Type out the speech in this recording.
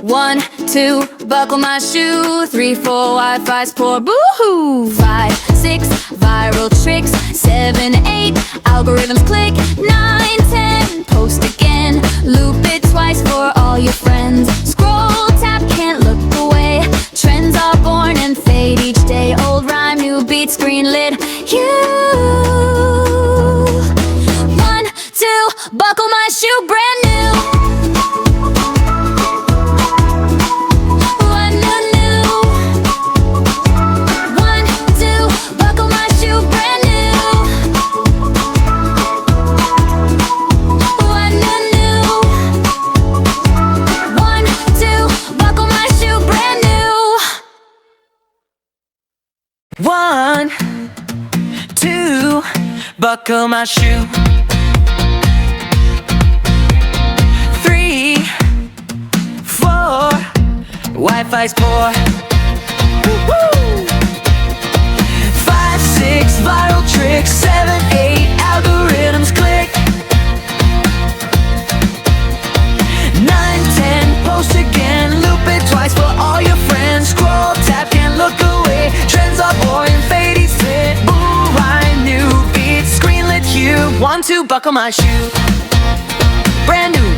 1, 2, buckle my shoe. 3, 4, Wi-Fi's poor, boo-hoo. 5, 6, viral tricks. 7, 8, algorithms click. 9, 10, post again. Loop it twice for all your friends. Scroll, tap, can't look away. Trends are born and fade each day. Old rhyme, new beat, screen lit. You. 1, 2, buckle my shoe, brand new. One, two, buckle my shoe. 3, 4, Wi-Fi's poor. 5, 6, viral tricks. 7, 8, algorithms click. 9, 10, post again. Loop it twice for all your friends. Scroll, tap, can't look away. Trends are boring, fade each day. Boo, rhyme, new beats, screen lit hue. 1, 2, buckle my shoe. Brand new.